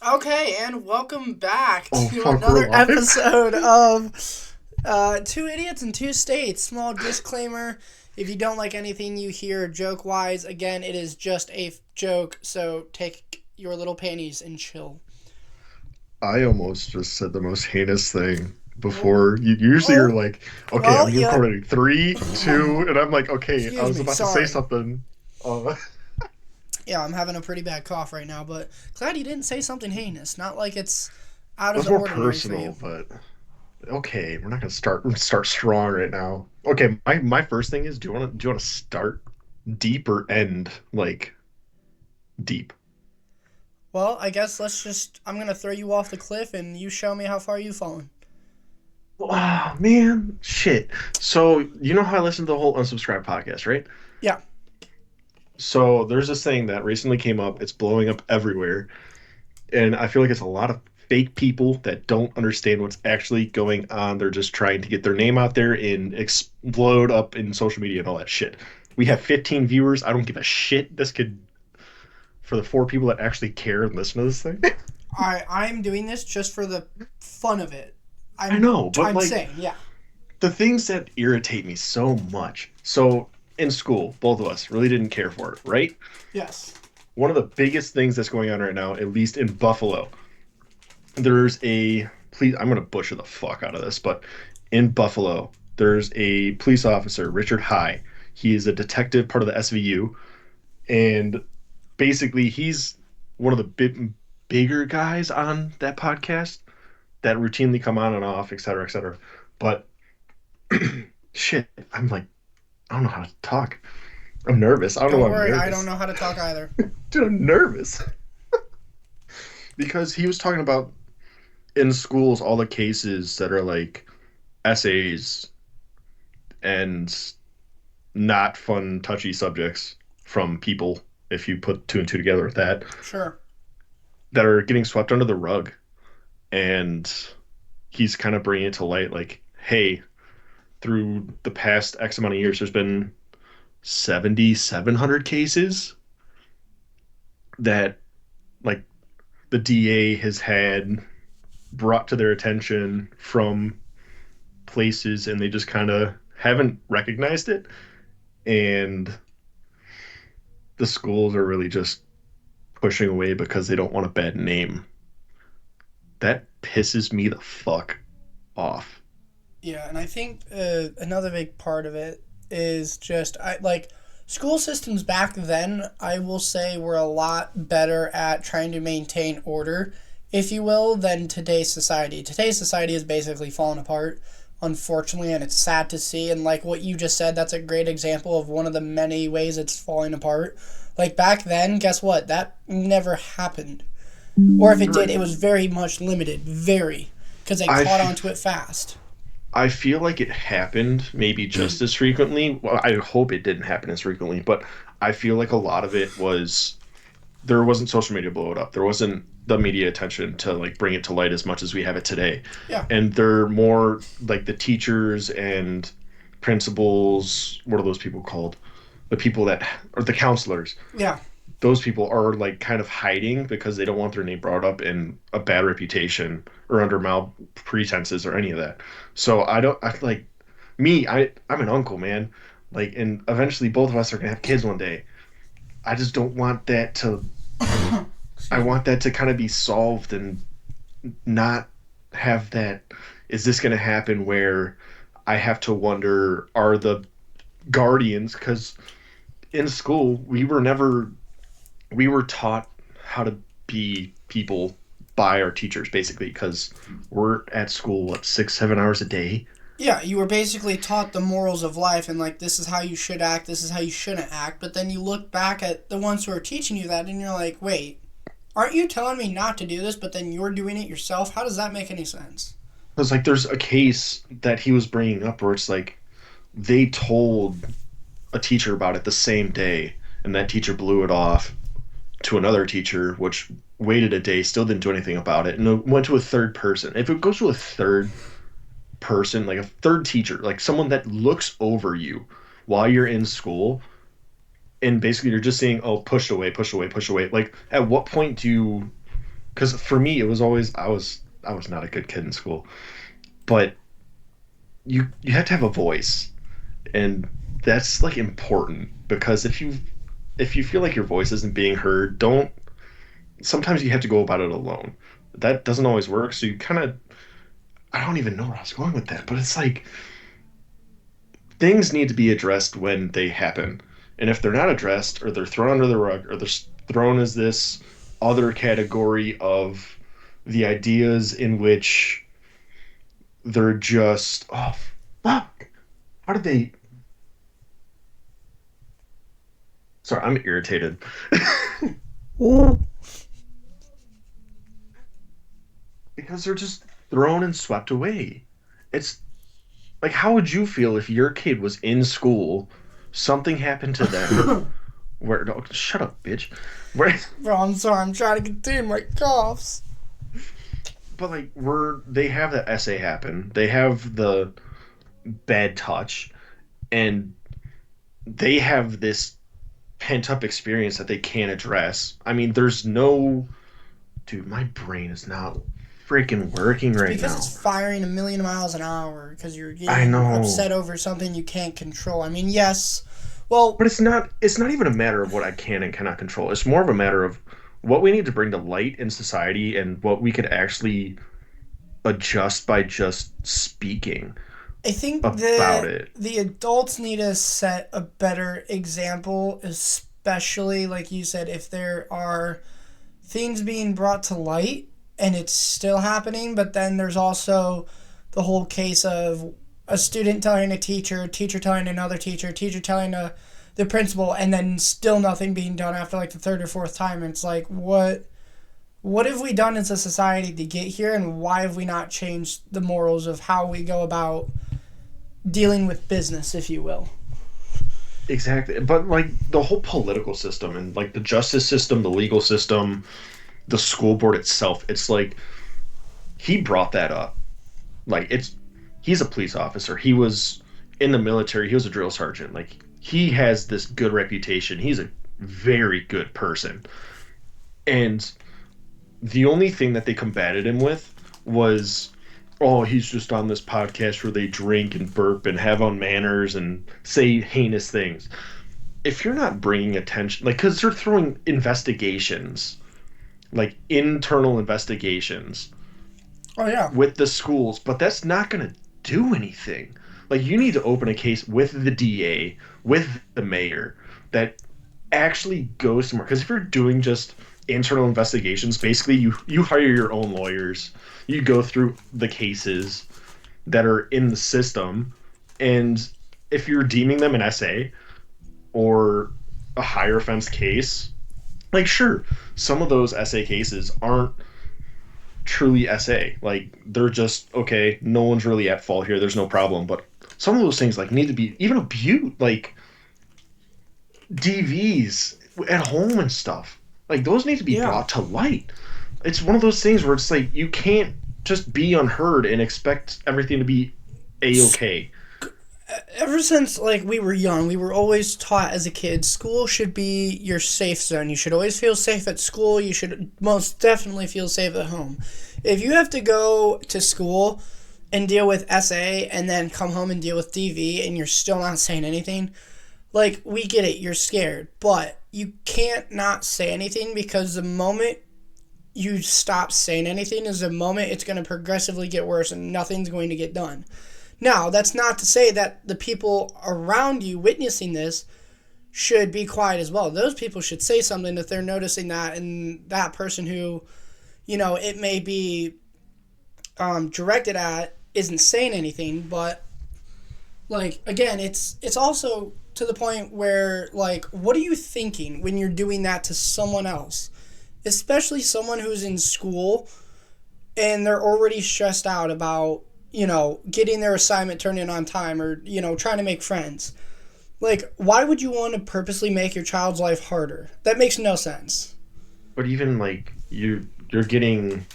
Okay, and welcome back Oh to fuck, we're another live. episode of Two Idiots in Two States. Small disclaimer, if you don't like anything you hear joke wise, again, it is just a joke, so take your little panties and chill. I almost just said the most heinous thing Oh, before. You usually are oh, like, okay, well, I'm yeah. recording three, two, and I'm like, okay, I Excuse was me, about to say sorry. something. Uh, Yeah, I'm having a pretty bad cough right now, but glad you didn't say something heinous. Not like it's out of that's the more ordinary for personal, you. but okay, we're not gonna start strong right now. Okay, my first thing is, do you want to start deep or end like deep? Well, I guess I'm gonna throw you off the cliff and you show me how far you've fallen. Oh man, shit. So you know how I listen to the whole unsubscribe podcast, right? Yeah. So there's this thing that recently came up. It's blowing up everywhere. And I feel like it's a lot of fake people that don't understand what's actually going on. They're just trying to get their name out there and explode up in social media and all that shit. We have Yep. 15 viewers. I don't give a shit. This could, for the four people that actually care and listen to this thing. I'm doing this just for the fun of it. I I'm know, but I'm like saying, yeah. the things that irritate me so much. So in school, both of us really didn't care for it, right? Yes. One of the biggest things that's going on right now, at least in Buffalo, there's a please I'm gonna butcher the fuck out of this, but in Buffalo, there's a police officer, Richard High. He is a detective, part of the SVU, and basically he's one of the bigger guys on that podcast that routinely come on and off, et cetera, et cetera. But shit, I'm like, I don't know how to talk. I'm nervous. I don't know Don't why I'm worry, I don't nervous. know how to talk either. Dude, I'm nervous because he was talking about in schools all the cases that are like essays and not fun, touchy subjects from people, if you put two and two together with that, Sure. that are getting swept under the rug. And he's kind of bringing it to light like, hey, through the past X amount of years, there's been 7,700 cases that, like, the DA has had brought to their attention from places and they just kind of haven't recognized it. And the schools are really just pushing away because they don't want a bad name. That pisses me the fuck off. Yeah, and I think another big part of it is just I like school systems back then. I will say were a lot better at trying to maintain order, if you will, than today's society. Today's society is basically fallen apart, unfortunately, and it's sad to see. And like what you just said, that's a great example of one of the many ways it's falling apart. Like back then, guess what? That never happened. Or if it did, Right. it was very much limited, very, because they I, caught f- onto it fast. I feel like it happened maybe just as frequently. Well, I hope it didn't happen as frequently, but I feel like a lot of it was there wasn't social media blow it up. There wasn't the media attention to like bring it to light as much as we have it today. Yeah. And they're more like the teachers and principals, what are those people called? The people that or the counselors, Yeah. those people are like kind of hiding because they don't want their name brought up in a bad reputation or under mal pretenses or any of that. So I like me, I'm an uncle, man. Like, and eventually both of us are gonna have kids one day. I just don't want that to, I Excuse me. want that to kind of be solved and not have that, is this gonna happen where I have to wonder, are the guardians, because in school we were taught how to be people by our teachers basically because we're at school what 6 7 hours a day. Yeah, you were basically taught the morals of life and like this is how you should act, this is how you shouldn't act. But then you look back at the ones who are teaching you that and you're like, wait, aren't you telling me not to do this, but then you're doing it yourself? How does that make any sense? Because like there's a case that he was bringing up where it's like they told a teacher about it the same day and that teacher blew it off to another teacher which waited a day, still didn't do anything about it, and it went to a third person. If it goes to a third person, like a third teacher, like someone that looks over you while you're in school, and basically you're just saying, "Oh, push away, push away, push away." Like, at what point do you? because for me it was always I was not a good kid in school, but you have to have a voice, and that's like important because if you feel like your voice isn't being heard, don't sometimes you have to go about it alone. That doesn't always work, so you kind of I don't even know where I was going with that, but it's like things need to be addressed when they happen. And if they're not addressed or they're thrown under the rug or they're thrown as this other category of the ideas in which they're just, oh, fuck. How did they? Sorry, I'm irritated. Ooh. Because they're just thrown and swept away. It's like, how would you feel if your kid was in school, something happened to them, where, no, shut up, bitch. Where, Bro, I'm sorry. I'm trying to contain my coughs. but like, where they have that essay happen, they have the bad touch, and they have this pent up experience that they can't address. I mean, there's no, dude, my brain is not freaking working It's right because now. it's firing a million miles an hour because you're I getting know. upset over something you can't control. I mean, yes. Well, But it's not even a matter of what I can and cannot control. It's more of a matter of what we need to bring to light in society and what we could actually adjust by just speaking I think about that it. the adults need to set a better example, especially like you said, if there are things being brought to light and it's still happening, but then there's also the whole case of a student telling a teacher telling another teacher telling the principal, and then still nothing being done after like the third or fourth time. And it's like, what have we done as a society to get here, and why have we not changed the morals of how we go about dealing with business, if you will? Exactly. But like the whole political system and like the justice system, the legal system, the school board itself, it's like he brought that up. Like he's a police officer. He was in the military. He was a drill sergeant. Like he has this good reputation. He's a very good person. And the only thing that they combated him with was, oh, he's just on this podcast where they drink and burp and have on manners and say heinous things. If you're not bringing attention, like, because they're throwing investigations, like internal investigations Oh yeah. with the schools, but that's not going to do anything. Like, you need to open a case with the DA, with the mayor, that actually goes somewhere. Because if you're doing just internal investigations, basically you hire your own lawyers, you go through the cases that are in the system, and if you're deeming them an SA or a higher offense case, like sure, some of those SA cases aren't truly SA. Like they're just okay. No one's really at fault here. There's no problem. But some of those things like need to be even abused, like DVs at home and stuff. Like those need to be Yeah. brought to light. It's one of those things where it's like you can't just be unheard and expect everything to be a okay. Ever since like we were young, we were always taught as a kid, school should be your safe zone. You should always feel safe at school. You should most definitely feel safe at home. If you have to go to school and deal with SA and then come home and deal with DV and you're still not saying anything, like we get it, you're scared, but you can't not say anything, because the moment you stop saying anything is the moment it's going to progressively get worse and nothing's going to get done. Now, that's not to say that the people around you witnessing this should be quiet as well. Those people should say something if they're noticing that, and that person who, it may be directed at isn't saying anything. But like again, it's also to the point where like, what are you thinking when you're doing that to someone else, especially someone who's in school and they're already stressed out about getting their assignment turned in on time, or trying to make friends. Like, why would you want to purposely make your child's life harder? That makes no sense. But even like you're getting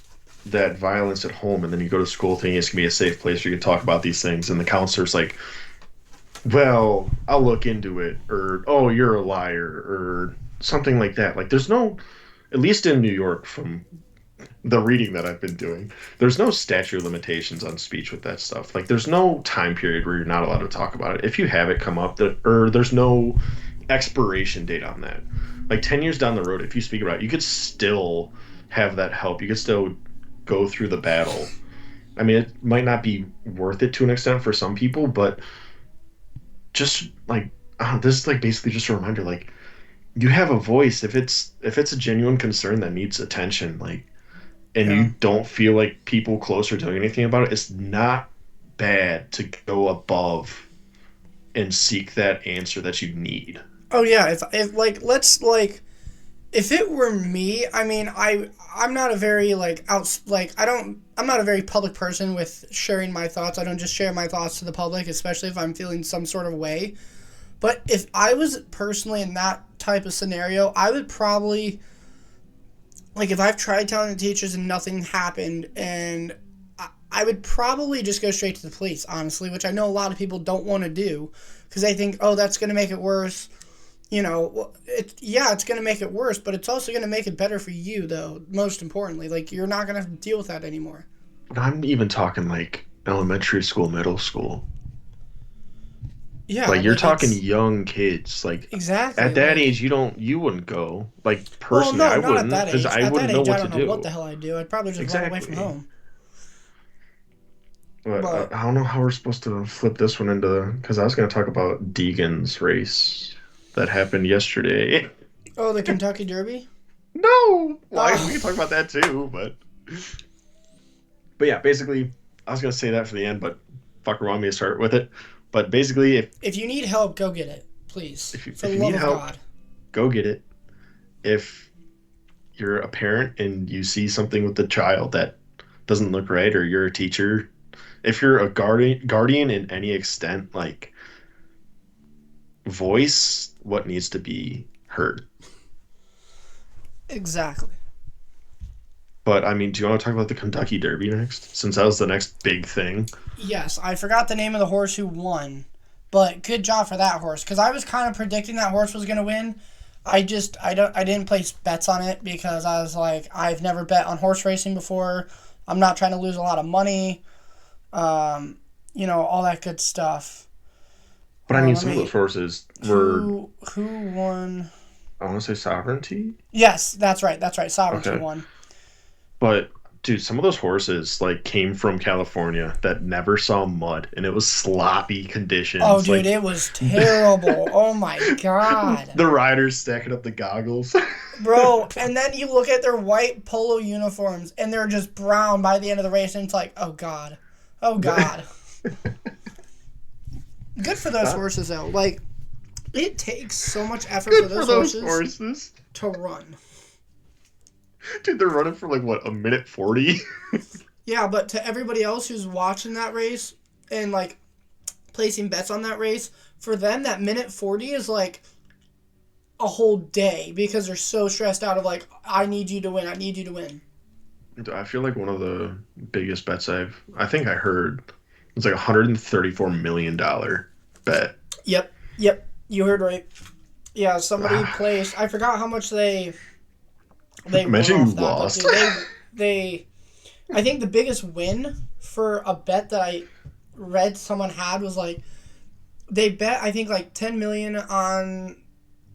that violence at home, and then you go to school thinking it's gonna be a safe place where you can talk about these things, and the counselor's like, well, I'll look into it, or oh, you're a liar, or something like that. Like there's no, at least in New York, from the reading that I've been doing, there's no statute of limitations on speech with that stuff. Like, there's no time period where you're not allowed to talk about it. If you have it come up, or there's no expiration date on that. Like 10 years down the road, if you speak about it, you could still have that help. You could still go through the battle. I mean, it might not be worth it to an extent for some people, but just like this is like basically just a reminder. Like, you have a voice if it's a genuine concern that needs attention. Like, and Yeah. you don't feel like people close are doing anything about it, it's not bad to go above and seek that answer that you need. Oh yeah, if like let's like if it were me, I mean, I'm not a very like out like I'm not a very public person with sharing my thoughts. I don't just share my thoughts to the public, especially if I'm feeling some sort of way. But if I was personally in that type of scenario, I would probably like if I've tried telling the teachers and nothing happened, and I would probably just go straight to the police, honestly, which I know a lot of people don't want to do because they think, oh, that's going to make it worse. You know, it's going to make it worse, but it's also going to make it better for you, though. Most importantly, like you're not going to have to deal with that anymore. But I'm even talking like elementary school, middle school. Yeah, Like, you're like talking it's young kids. Like, exactly at that like. age, you wouldn't go. Like, Well, personally, no, I not at wouldn't that because age. I At that wouldn't know age, I what to don't know what do. the hell I'd do. I'd probably just run away from Exactly. home. But But I don't know how we're supposed to flip this one into, because I was going to talk about Deegan's race that happened yesterday. oh, the Kentucky Derby. No, why? We can Oh, talk about that too, but yeah, basically, I was going to say that for the end, but fucker want me to start with it. But basically, if you need help, go get it, please, for if the you love need of help, God. go get it. If you're a parent and you see something with the child that doesn't look right, or you're a teacher, if you're a guardian in any extent, like, voice what needs to be heard. Exactly. But I mean, do you want to talk about the Kentucky Derby next? Since that was the next big thing. Yes, I forgot the name of the horse who won, but good job for that horse because I was kind of predicting that horse was gonna win. I didn't place bets on it because I was like I've never bet on horse racing before. I'm not trying to lose a lot of money. Um, all that good stuff. But I mean, Let some of those me horses were, who won? I want to say Sovereignty. Yes, that's right. That's right. Sovereignty Okay. won. But dude, some of those horses like came from California that never saw mud, and it was sloppy Oh, conditions. dude, Like, it was terrible. Oh my god. the riders stacking up the goggles. Bro, and then you look at their white polo uniforms and they're just brown by the end of the race and it's like, oh god. Oh god. Good for those Not horses though. Like it takes so much effort for good for those those horses horses. to run. Dude, they're running for like what, a minute 40? Yeah, but to everybody else who's watching that race and like placing bets on that race, for them that minute 40 is like a whole day because they're so stressed out of like I need you to win. I need you to win. I feel like one of the biggest bets I think I heard it's like $134 million bet. Yep. Yep. You heard right. Yeah, somebody placed. I forgot how much they won Imagine you off that, but lost. dude, they I think the biggest win for a bet that I read someone had was like they bet I think like 10 million on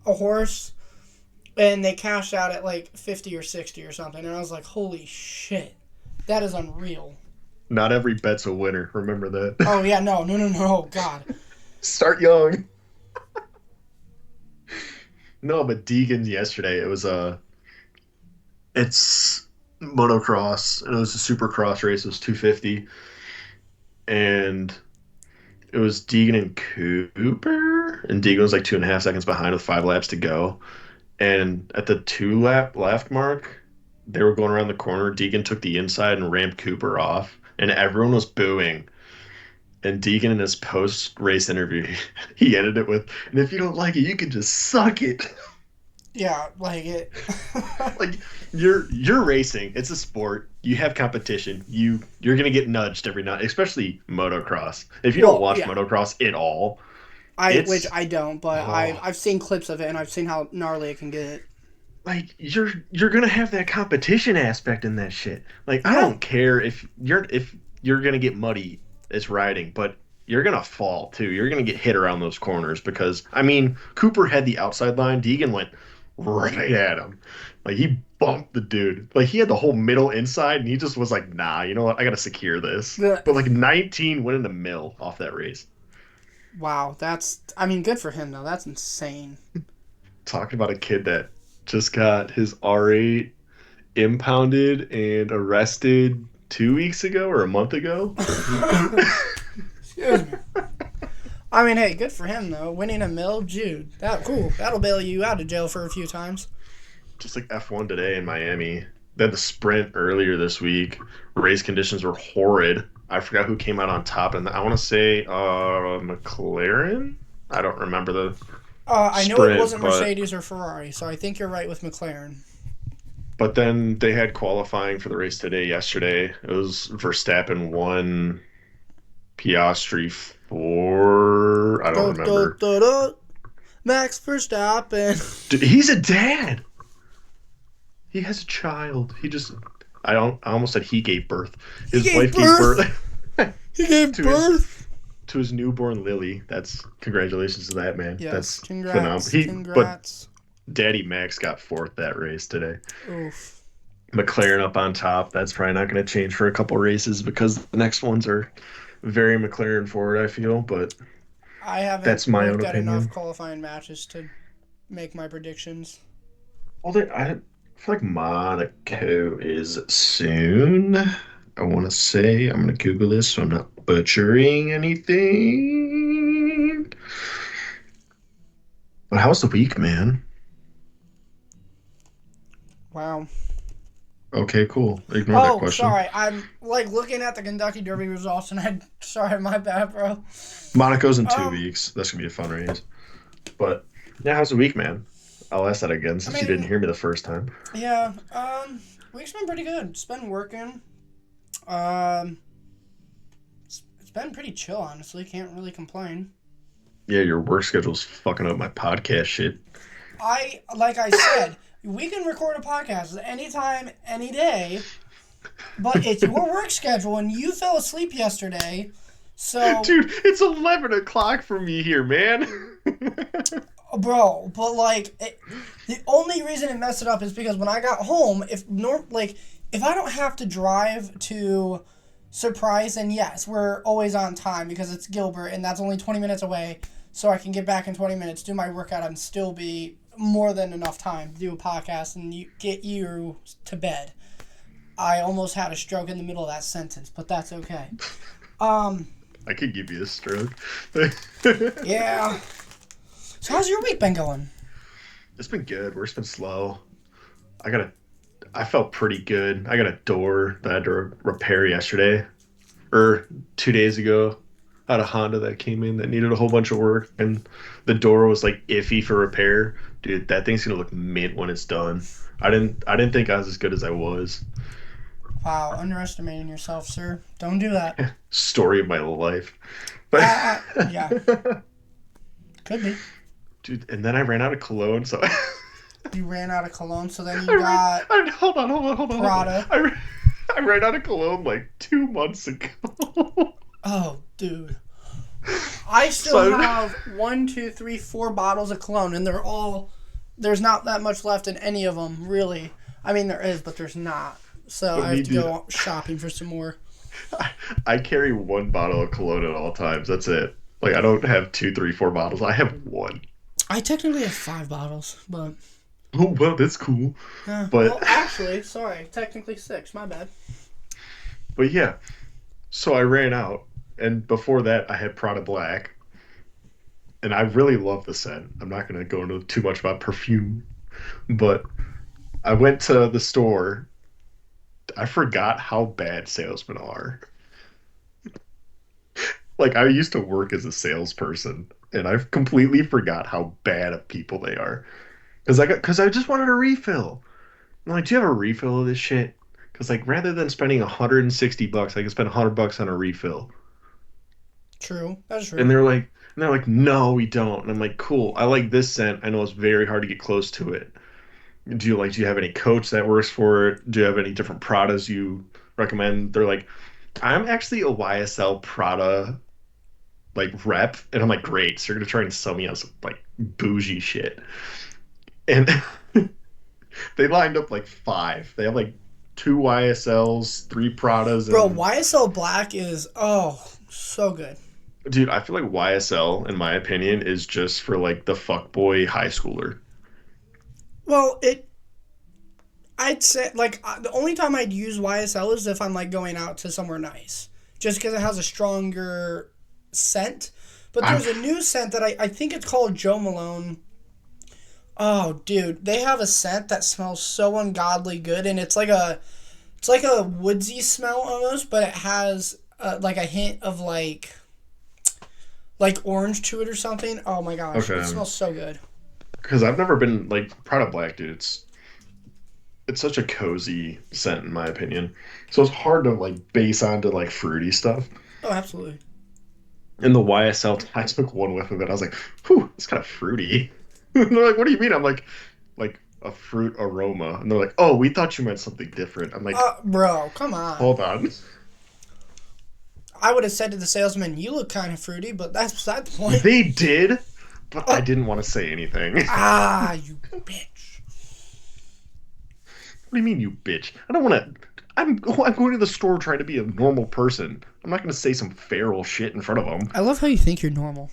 a horse and they cashed out at like 50 or 60 or something and I was like, "Holy shit. That is unreal." Not every bet's a winner. Remember that. Oh yeah, no. No, no, no. God. Start young. No, but Deegan's yesterday, it's motocross, and it was a supercross race. It was 250, and it was Deegan and Cooper, and Deegan was like 2.5 seconds behind with 5 laps to go. And at the 2 lap left mark, they were going around the corner. Deegan took the inside and rammed Cooper off, and everyone was booing. And Deegan in his post race interview, he ended it with, "And if you don't like it, you can just suck it." Yeah, like it. Like, you're racing. It's a sport. You have competition. You're gonna get nudged every night, especially motocross. If you don't Well, watch yeah. motocross at all, Which it's I don't, but oh, I've seen clips of it and I've seen how gnarly it can get. like you're gonna have that competition aspect in that shit. Like I Yeah. don't care if you're gonna get muddy, it's riding, but you're gonna fall too. You're gonna get hit around those corners because I mean Cooper had the outside line. Deegan went right at him. Like he bumped the dude. Like he had the whole middle inside and he just was like, nah, you know what? I gotta secure this. The, But like 19 went in the mill off that race. wow, that's, I mean, good for him though. That's insane. Talking about a kid that just got his R8 impounded and arrested 2 weeks ago or a month ago. Excuse me. I mean, hey, good for him though. Winning a mill, Jude. That cool. That'll bail you out of jail for a few times. Just like F1 today in Miami. They had the sprint earlier this week. Race conditions were horrid. I forgot who came out on top, and I want to say McLaren. I don't remember the I know it sprint, wasn't but Mercedes or Ferrari, so I think you're right with McLaren. then they had qualifying for the race today. Yesterday, it was Verstappen 1, Piastri 4. I don't Do, do, remember. do, do. Max Verstappen. Dude, he's a dad. He has a child. He just I don't I almost said he gave birth. He His gave wife gave birth. birth He gave to his birth. newborn Lily. That's congratulations to that man. Yes, That's phenomenal. congrats. But Congrats. Daddy Max got fourth that race today. Oof. McLaren up on top. That's probably not going to change for a couple races because the next ones are very McLaren forward, I feel, but I haven't that's my own looked at enough opinion. qualifying matches to make my predictions. Well, I feel like Monaco is soon. I want to say, I'm going to Google this so I'm not butchering anything. But how's the week, man? Wow. Okay, cool. Ignore that Oh, question. sorry. I'm like looking at the Kentucky Derby results, and I sorry, my bad, bro. Monaco's in two Um, weeks. That's going to be a fun race. But yeah, how's the week, man? I'll ask that again I since you didn't mean, hear me the first time. yeah. Week's been pretty good. It's been working. Um, it's been pretty chill, honestly. Can't really complain. Yeah, your work schedule's fucking up my podcast shit. Like I said, we can record a podcast anytime, any day, but it's your work schedule, and you fell asleep yesterday. So, Dude, it's 11 o'clock for me here, man. bro, but like, the only reason it messed it up is because when I got home, if I don't have to drive to Surprise, and yes, we're always on time because it's Gilbert, and that's only 20 minutes away, so I can get back in 20 minutes, do my workout, and still be more than enough time to do a podcast and get you to bed. I almost had a stroke in the middle of that sentence, but that's okay. Um, I could give you a stroke. yeah. So how's your week been going? It's been good. Work's been slow. I got a I felt pretty good. I got a door that I had to repair yesterday or 2 days ago. I had a Honda that came in that needed a whole bunch of work, and the door was like iffy for repair. Dude, that thing's gonna look mint when it's done. I didn't think I was as good as I was. Wow, underestimating yourself, sir. Don't do that. Story of my life. But Yeah, could be. dude, and then I ran out of cologne, so You ran out of cologne, so then I you ran, got hold on. Prada. I ran out of cologne like 2 months ago. Oh, dude. I still So have 1, 2, 3, 4 bottles of cologne, and there's not that much left in any of them, really. I mean, there is, but there's not. So but I me, have to dude, go shopping for some more. I carry one bottle of cologne at all times. That's it. Like I don't have two, three, four bottles. I have one. I technically have 5 bottles, but Oh well, that's cool. But well, actually, sorry, technically 6. My bad. but yeah. So I ran out, and before that, I had Prada Black, and I really love the scent. I'm not gonna go into too much about perfume, but I went to the store. I forgot how bad salesmen are. Like I used to work as a salesperson, and I've completely forgot how bad of people they are. Because I just wanted a refill. I'm like, do you have a refill of this shit? Because like rather than spending $160, I can spend $100 on a refill. True, that's And true. they're like, no, we don't. And I'm like, cool. I like this scent. I know it's very hard to get close to it. Do you have any coach that works for it? Do you have any different Pradas you recommend? They're like, I'm actually a YSL Prada like rep, and I'm like, great. So you're gonna try and sell me on some like bougie shit. And they lined up like five. They have like two YSLs, three Pradas, Bro, and YSL Black is so good. dude, I feel like YSL, in my opinion, is just for like the fuckboy high schooler. Well, I'd say like the only time I'd use YSL is if I'm like going out to somewhere nice, just because it has a stronger scent. But I'm there's a new scent that I think it's called Joe Malone. Oh, dude, they have a scent that smells so ungodly good, and it's like a woodsy smell almost, but it has like a hint of like orange to it or something. Oh my gosh, it okay, smells so good. because I've never been like Prada Black, dude. It's such a cozy scent in my opinion. So it's hard to like base onto like fruity stuff. Oh, absolutely. In the YSL, I took one whiff of it. I was like, whew, it's kind of fruity. And they're like, what do you mean? I'm like a fruit aroma. And they're like, oh, we thought you meant something different. I'm like, Bro, come on. hold on. I would have said to the salesman, "You look kind of fruity," but that's beside the point. They did, but I Oh, didn't want to say anything. you bitch. What do you mean, you bitch? I don't want to. I'm going to the store trying to be a normal person. I'm not going to say some feral shit in front of them. I love how you think you're normal.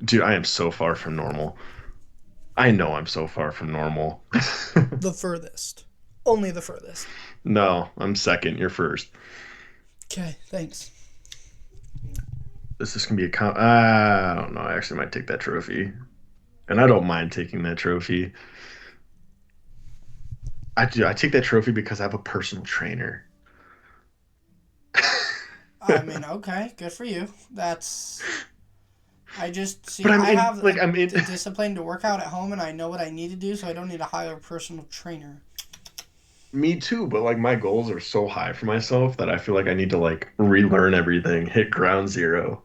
Dude, I am so far from normal. I know I'm so far from normal. The furthest. Only the furthest. No, I'm second. You're first. Okay, thanks. Is this gonna be a I don't know. I actually might take that trophy, and I don't mind taking that trophy. I do. I take that trophy because I have a personal trainer. I mean, okay, good for you. That's. I just see. But I'm I in. have Like I'm in. the discipline to work out at home, and I know what I need to do, so I don't need to hire a personal trainer. Me too. But like my goals are so high for myself that I feel like I need to like relearn everything, hit ground zero.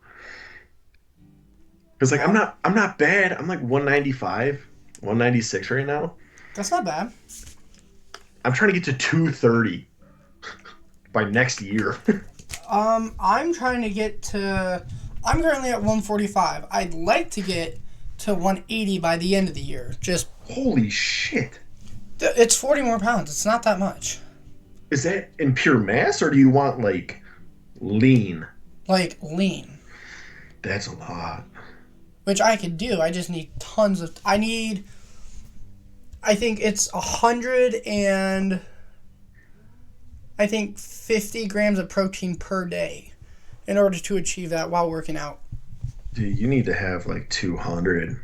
Because like I'm Well, not. I'm not bad. I'm like 195, 196 right now. that's not bad. I'm trying to get to 230 by next year. I'm trying to get to. I'm currently at 145. I'd like to get to 180 by the end of the year. Just Holy shit. it's 40 more pounds. It's not that much. Is that in pure mass or do you want like lean? Like lean, That's a lot. which I could do. I just need tons of. I need. I think it's 100 and I think 50 grams of protein per day in order to achieve that while working out. Dude, you need to have like 200. You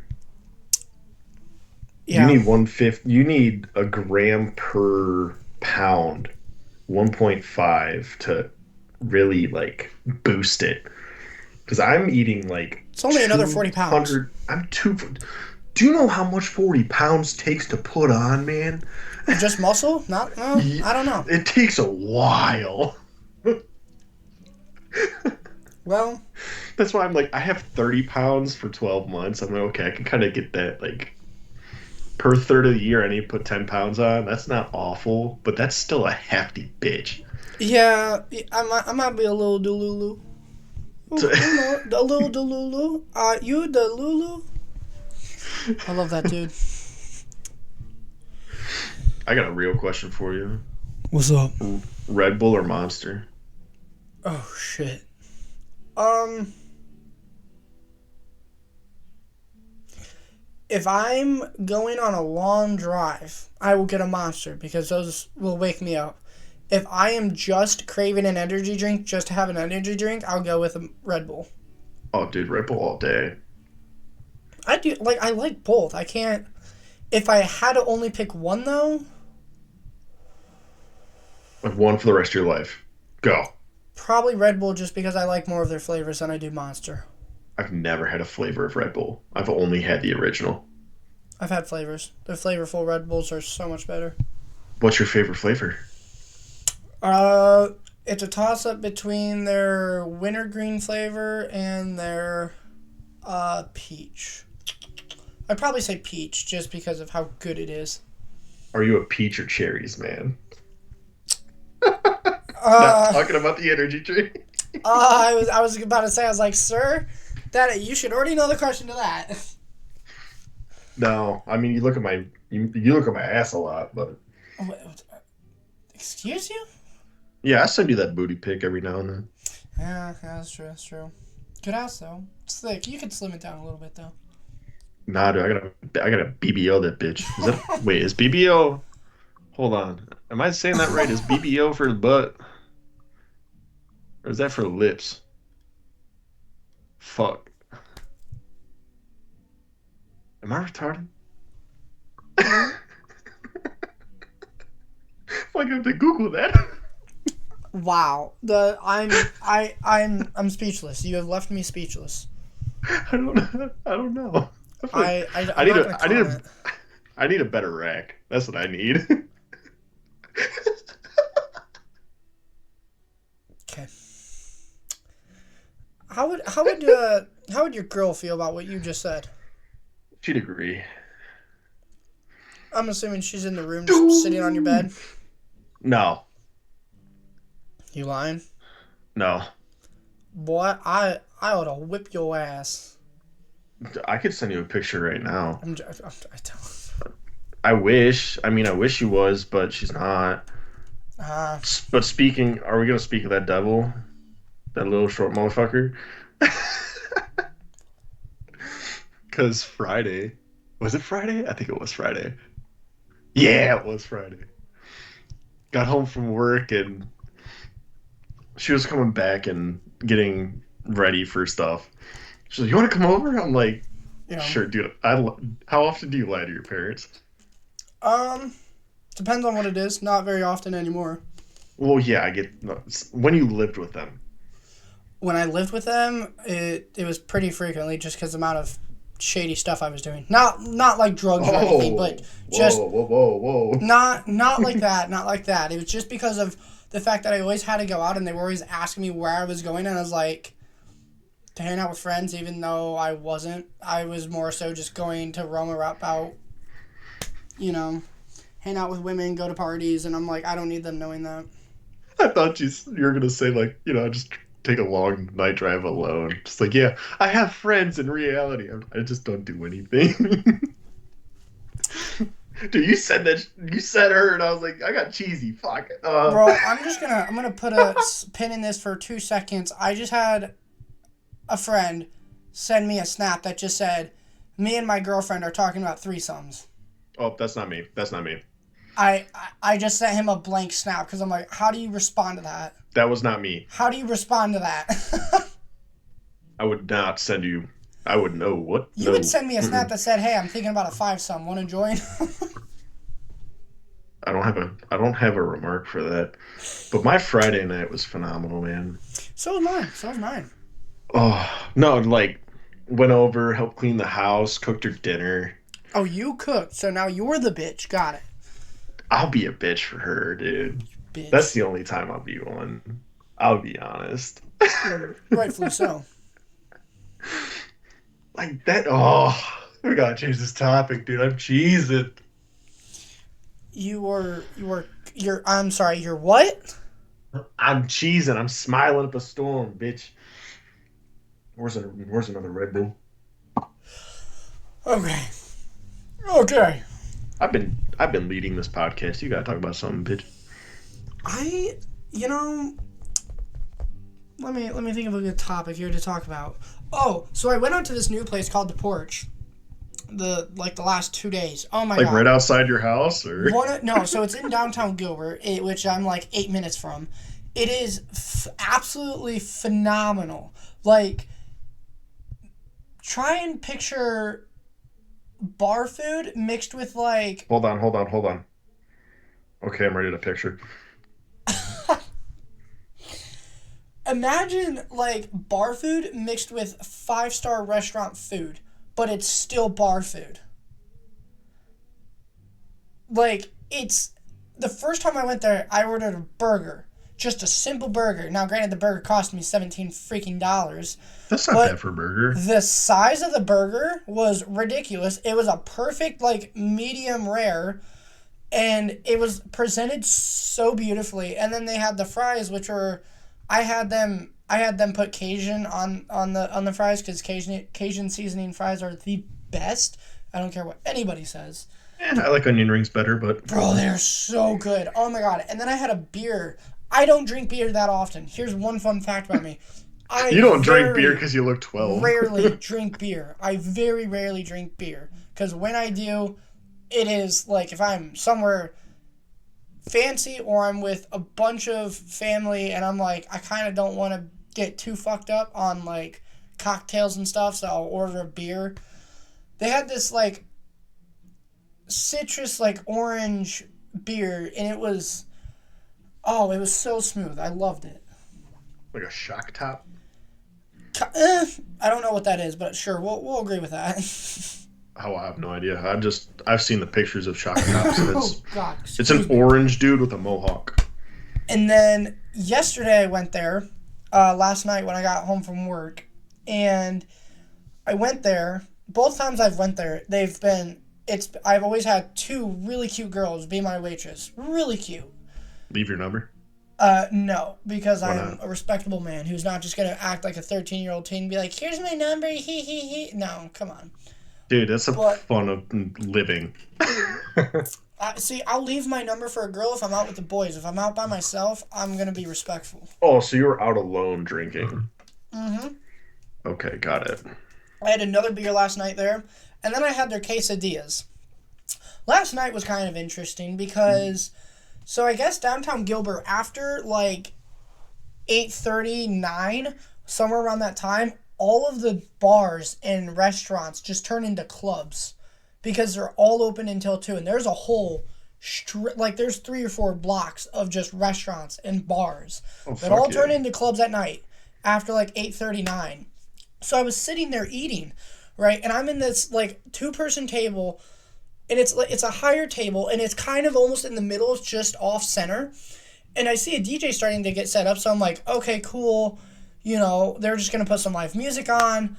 Yeah. need 150. You need a gram per pound, 1.5 to really like boost it. Because I'm eating like It's only another 40 pounds. 200. I'm two. Do you know how much 40 pounds takes to put on, man? Just muscle? Not, no, I don't know. It takes a while. Well, That's why I'm like, I have 30 pounds for 12 months. I'm like, okay, I can kind of get that. Like, per third of the year, I need to put 10 pounds on. That's not awful, but that's still a hefty bitch. yeah, I might be a little delulu. So, A little delulu. You delulu? I love that dude. I got a real question for you. What's up? Red Bull or Monster? Oh shit. Um, if I'm going on a long drive, I will get a Monster because those will wake me up. If I am just craving an energy drink, just to have an energy drink, I'll go with a Red Bull. Oh, dude, Red Bull all day. I do like I like both. I can't. If I had to only pick one though, Like one for the rest of your life. Go. probably Red Bull just because I like more of their flavors than I do Monster. I've never had a flavor of Red Bull. I've only had the original. I've had flavors. The flavorful Red Bulls are so much better. What's your favorite flavor? It's a toss up between their wintergreen flavor and their peach. I'd probably say peach just because of how good it is. Are you a peach or cherries, man? Not Uh, talking about the energy drink. I was about to say, I was like, sir, that you should already know the question to that. No, I mean you look at my ass a lot, but Excuse you? yeah, I send you that booty pic every now and then. Yeah, that's true. That's true. Good ass though. It's thick. You could slim it down a little bit though. Nah, dude, I gotta BBO that bitch. Is BBO? Hold on, am I saying that right? Is BBO for the butt or is that for the lips? Fuck, am I retarded? Like I have to Google that. Wow. I'm speechless. You have left me speechless. I don't know. I feel like I I'm need not a gonna I need a comment. I need a better rack. That's what I need. Okay. How would your girl feel about what you just said? She'd agree. I'm assuming she's in the room just sitting on your Dude. bed. No, You lying? no. Boy, I ought to whip your ass. I could send you a picture right now. I don't. I wish. I mean, I wish she was, but she's not. Uh, But are we gonna speak of that devil? That little short motherfucker? Because Friday. Was it Friday? I think it was Friday. Yeah, it was Friday. Got home from work and she was coming back and getting ready for stuff. She's like, "You want to come over?" I'm like, you know. "Sure, dude." How often do you lie to your parents? Um, Depends on what it is. Not very often anymore. Well, yeah, I get when you lived with them. When I lived with them, it was pretty frequently just because the amount of shady stuff I was doing. Not like drugs or anything, but Oh, just whoa. not like that. Not like that. It was just because of the fact that I always had to go out, and they were always asking me where I was going, and I was like, to hang out with friends, even though I wasn't. I was more so just going to roam about, you know, hang out with women, go to parties, and I'm like, I don't need them knowing that. I thought you were gonna say like, just take a long night drive alone. Just like, yeah, I have friends in reality. I just don't do anything. Dude, you said that. You said her, and I was like, I got cheesy. Fuck. Bro, I'm gonna put a pin in this for 2 seconds. I just had a friend send me a snap that just said, "Me and my girlfriend are talking about threesomes." Oh, that's not me. That's not me. I just sent him a blank snap because I'm like, how do you respond to that? That was not me. How do you respond to that? I would not send you. I would know what. You would No. send me a snap Mm-mm. that said, "Hey, I'm thinking about a fivesome. Want to join?" I don't have a remark for that. But my Friday night was phenomenal, man. So was mine. So was mine. Oh no, like went over, helped clean the house, cooked her dinner. Oh, you cooked, so now you're the bitch. Got it, I'll be a bitch for her, dude. That's bitch. the only time I'll be one. I'll be honest. Rightfully so. Like that. Oh, we gotta change this topic, dude. I'm cheesing. You're. I'm sorry. You're what? I'm cheesing. I'm smiling at the storm, bitch. Where's another Red Bull? Okay. Okay. I've been leading this podcast. You gotta talk about something, bitch. I, you know, let me think of a good topic here to talk about. Oh, so I went out to this new place called the Porch. The last 2 days. Oh my Like right god. outside your house, or No, so it's in downtown Gilbert, which I'm like 8 minutes from. It is absolutely phenomenal. Like, try and picture bar food mixed with like hold on. Okay, I'm ready to picture. imagine like bar food mixed with five-star restaurant food, but it's still bar food. Like, it's the first time I went there, I ordered a burger. Just a simple burger. Now, granted, the burger cost me 17 freaking dollars, That's not bad but for a burger. the size of the burger was ridiculous. It was a perfect, like, medium rare. and it was presented so beautifully. And then they had the fries, which were, I had them put Cajun on the fries because Cajun seasoning fries are the best. I don't care what anybody says. I like onion rings better, but Bro, they're so good. Oh my god. And then I had a beer. I don't drink beer that often. Here's one fun fact about me. I you don't drink very beer because you look 12. rarely drink beer. I very rarely drink beer. Because when I do, it is like if I'm somewhere fancy or I'm with a bunch of family and I'm like, I kind of don't want to get too fucked up on like cocktails and stuff, so I'll order a beer. They had this like citrus like orange beer and it was so smooth. I loved it. Like a shock top. I don't know what that is, but sure, we'll agree with that. Oh, I have no idea. I've seen the pictures of shock tops, and Oh God, it's an orange dude with a mohawk. And then yesterday I went there, last night when I got home from work, and I went there. Both times I've went there, I've always had two really cute girls be my waitress. Really cute. Leave your number. No, because Why I'm not? a respectable man who's not just gonna act like a 13-year-old teen and be like, "Here's my number, he he he." No, come on. Dude, that's the But fun of living. see, I'll leave my number for a girl if I'm out with the boys. If I'm out by myself, I'm gonna be respectful. Oh, so you were out alone drinking. Mm-hmm. Okay, got it. I had another beer last night there, and then I had their quesadillas. Last night was kind of interesting because, so I guess downtown Gilbert after like 8:39, somewhere around that time, all of the bars and restaurants just turn into clubs because they're all open until 2, and there's a whole like there's 3 or 4 blocks of just restaurants and bars Oh, that all fuck turn yeah. into clubs at night after like 8:39. So I was sitting there eating, right? And I'm in this like 2-person table, and it's a higher table, and it's kind of almost in the middle, it's just off center. And I see a DJ starting to get set up, so I'm like, okay, cool. They're just gonna put some live music on.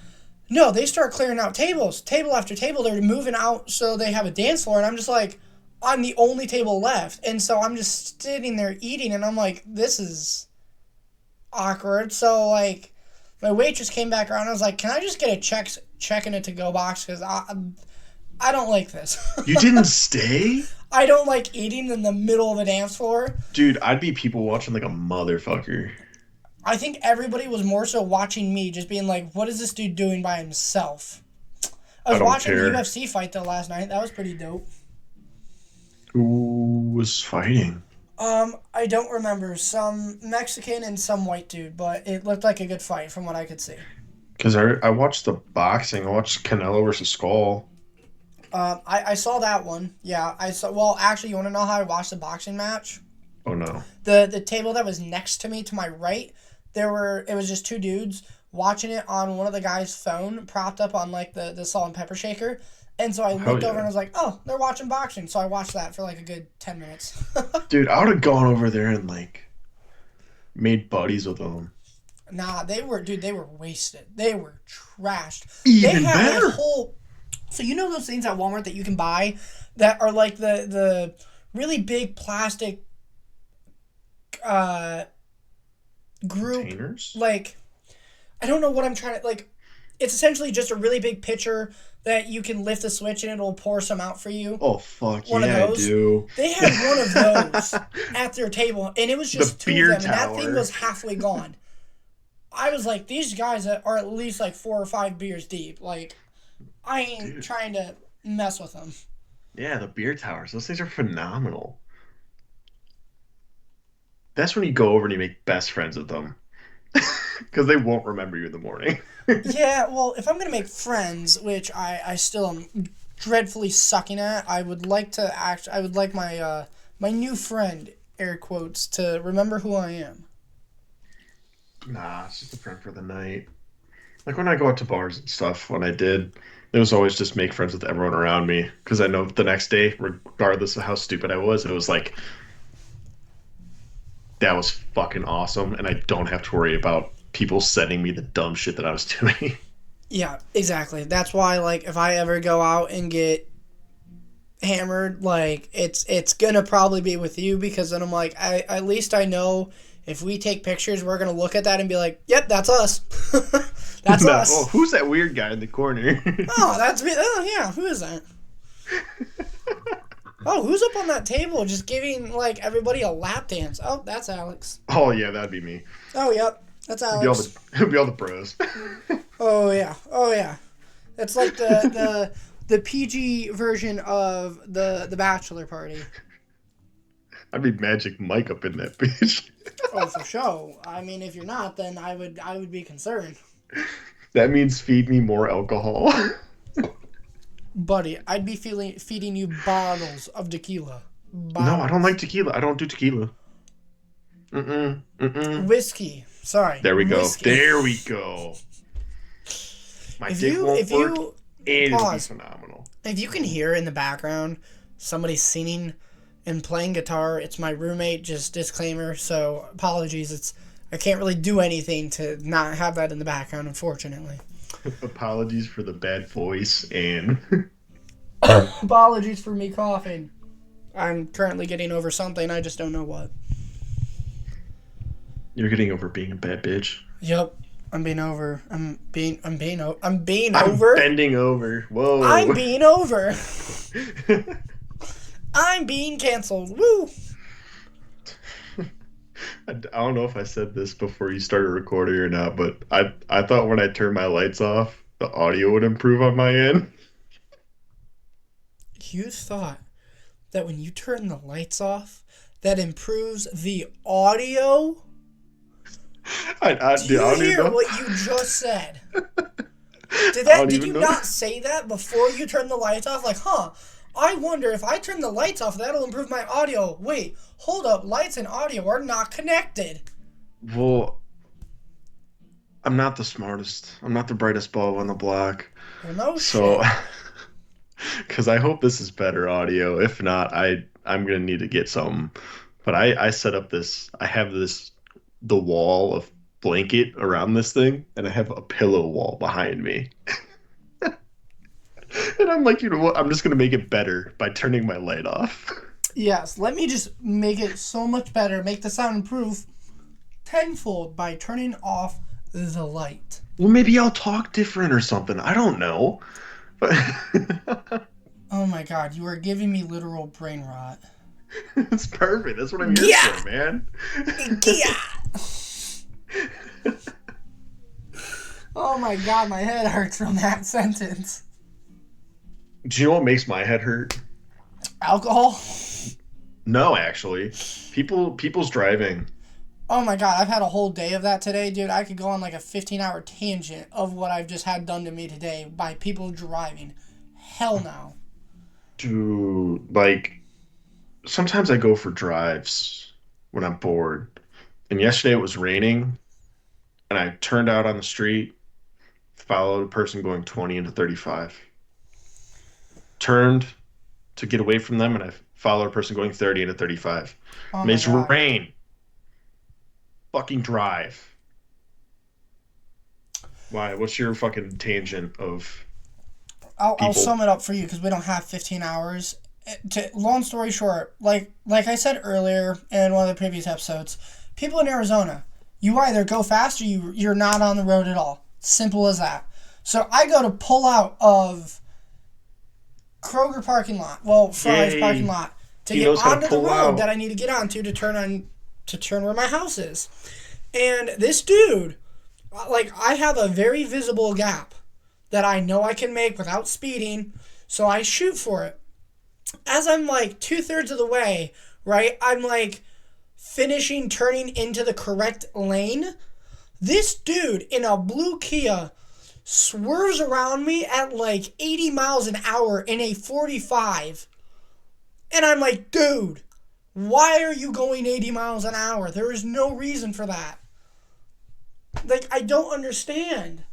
No, they start clearing out tables, table after table. They're moving out so they have a dance floor, and I'm just like, I'm the only table left, and so I'm just sitting there eating, and I'm like, this is awkward. So like, my waitress came back around. And I was like, can I just get a check in a to-go box because I don't like this. You didn't stay? I don't like eating in the middle of a dance floor. Dude, I'd be people watching like a motherfucker. I think everybody was more so watching me, just being like, what is this dude doing by himself? I was don't watching care. the UFC fight though last night. That was pretty dope. Who was fighting? I don't remember. Some Mexican and some white dude, but it looked like a good fight from what I could see. Because I watched the boxing. I watched Canelo versus Skull. I saw that one. Yeah, I saw. Well, actually, you want to know how I watched the boxing match? Oh, no. The table that was next to me, to my right, it was just 2 dudes watching it on one of the guy's phone, propped up on like the salt and pepper shaker. And so I Hell looked over yeah. and I was like, oh, they're watching boxing. So I watched that for like a good 10 minutes. Dude, I would have gone over there and like made buddies with them. Nah, they were wasted. They were trashed. Even They had better. a whole. So you know those things at Walmart that you can buy that are like the really big plastic group, Containers? like, I don't know what I'm trying to, like, it's essentially just a really big pitcher that you can lift a switch and it'll pour some out for you. Oh, fuck One of yeah, I those? do. They had one of those at their table, and it was just The 2 beer of them, and that thing tower. was halfway gone. I was like, these guys are at least like 4 or 5 beers deep. Like, I ain't Dude. trying to mess with them. Yeah, the beer towers. Those things are phenomenal. That's when you go over and you make best friends with them. Because they won't remember you in the morning. Yeah, well, if I'm gonna make friends, which I still am dreadfully sucking at, I would like my my new friend, air quotes, to remember who I am. Nah, it's just a friend for the night. Like when I go out to bars and stuff, when I did, it was always just make friends with everyone around me. Because I know the next day, regardless of how stupid I was, it was like, that was fucking awesome. And I don't have to worry about people sending me the dumb shit that I was doing. Yeah, exactly. That's why, like, if I ever go out and get hammered, like it's gonna probably be with you, because then I'm like, at least I know if we take pictures, we're gonna look at that and be like, yep, that's us. That's No, us. oh, who's that weird guy in the corner? Oh, that's me. Oh yeah, who is that? Oh, who's up on that table just giving like everybody a lap dance? Oh, that's Alex. Oh yeah, that'd be me. Oh yep, that's Alex. It'd be all the bros. Oh yeah, oh yeah. It's like the PG version of the bachelor party. I'd be Magic Mike up in that bitch. Oh, for sure. I mean, if you're not, then I would be concerned. That means feed me more alcohol. Buddy, I'd be feeding you bottles of tequila. No, I don't like tequila. I don't do tequila. Mm-mm. Whiskey. Sorry. There we go. Whiskey. There we go. My dick won't work, and it'll be phenomenal. If you can hear in the background somebody singing and playing guitar, it's my roommate, just disclaimer, so apologies. I can't really do anything to not have that in the background, unfortunately. Apologies for the bad voice and apologies for me coughing. I'm currently getting over something, I just don't know what. You're getting over being a bad bitch. Yep. I'm bending over. I'm bending over. Whoa. I'm being over. I'm being canceled. Woo. I don't know if I said this before you started recording or not, but I thought when I turned my lights off, the audio would improve on my end. You thought that when you turn the lights off, that improves the audio? Do you hear what you just said? Did you not say that before you turned the lights off? Like, I wonder if I turn the lights off, that'll improve my audio. Wait, hold up. Lights and audio are not connected. Well, I'm not the smartest. I'm not the brightest bulb on the block. Well, no so, shit. Because I hope this is better audio. If not, I'm going to need to get some. But I set up I have the wall of blanket around this thing, and I have a pillow wall behind me. And I'm like, you know what? I'm just going to make it better by turning my light off. Yes, let me just make it so much better, make the sound improve tenfold by turning off the light. Well, maybe I'll talk different or something. I don't know. But oh my god, you are giving me literal brain rot. It's perfect. That's what I'm here for, man. Oh my god, my head hurts from that sentence. Do you know what makes my head hurt? Alcohol? No, actually. People's driving. Oh my god, I've had a whole day of that today, dude. I could go on like a 15-hour tangent of what I've just had done to me today by people driving. Hell no. Dude, like, sometimes I go for drives when I'm bored. And yesterday it was raining, and I turned out on the street, followed a person going 20 into 35. Turned to get away from them, and I followed a person going 30 into 35. Oh and it's rain. Fucking drive. Why? What's your fucking tangent of I'll sum it up for you because we don't have 15 hours. Long story short, like I said earlier in one of the previous episodes, people in Arizona, you either go fast or you're not on the road at all. Simple as that. So I go to pull out of Kroger parking lot, Fry's parking lot, to get onto the road that I need to get onto to turn where my house is. And this dude, like, I have a very visible gap that I know I can make without speeding, so I shoot for it. As I'm like 2/3 of the way, right, I'm like finishing turning into the correct lane. This dude in a blue Kia swerves around me at like 80 miles an hour in a 45. And I'm like, dude, why are you going 80 miles an hour? There is no reason for that. Like, I don't understand.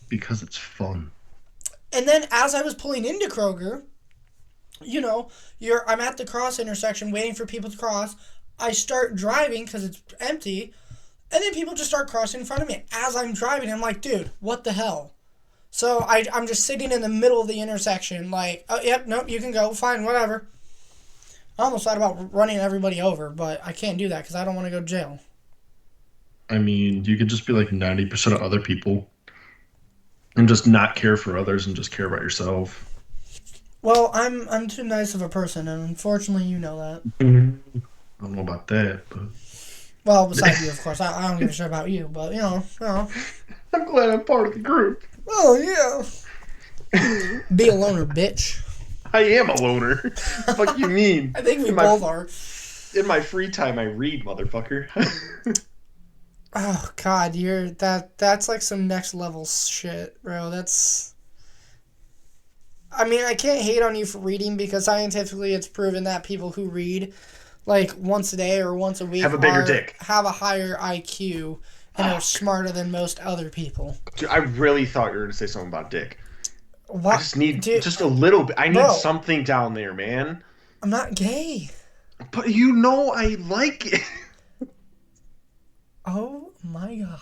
Because it's fun. And then as I was pulling into Kroger, you know, I'm at the cross intersection waiting for people to cross. I start driving because it's empty. And then people just start crossing in front of me. As I'm driving, I'm like, dude, what the hell? So I'm just sitting in the middle of the intersection, like, oh, yep, nope, you can go, fine, whatever. I almost thought about running everybody over, but I can't do that because I don't want to go to jail. I mean, you could just be like 90% of other people and just not care for others and just care about yourself. Well, I'm too nice of a person, and unfortunately, you know that. Mhm. I don't know about that, but Well, besides you, of course, I don't give a shit about you, but I'm glad I'm part of the group. oh yeah, be a loner, bitch. I am a loner. Fuck you mean? I think we In my both are. in my free time, I read, motherfucker. Oh God, that's like some next level shit, bro. That's. I mean, I can't hate on you for reading because scientifically it's proven that people who read like once a day or once a week Have a bigger dick. have a higher IQ and are smarter than most other people. Dude, I really thought you were gonna say something about dick. I What, just need dude, just a little bit. I need bro? something down there, man. I'm not gay. But you know I like it. Oh my God.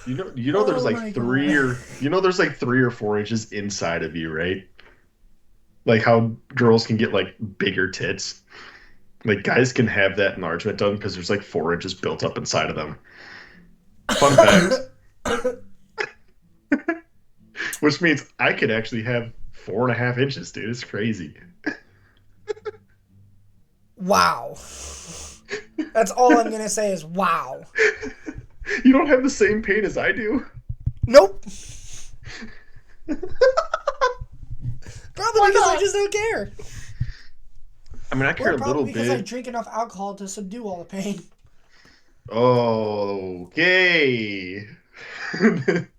There's Oh like my God. there's like 3 or 4 inches inside of you, right? Like how girls can get like bigger tits. Like guys can have that enlargement done because there's like 4 inches built up inside of them. Fun fact. Which means I could actually have 4.5 inches, dude. It's crazy. Wow. That's all I'm gonna say is wow. You don't have the same pain as I do. Nope. Probably Why because I not? just don't care. I mean, I care Or a little probably because I bit. drink enough alcohol to subdue all the pain. Okay.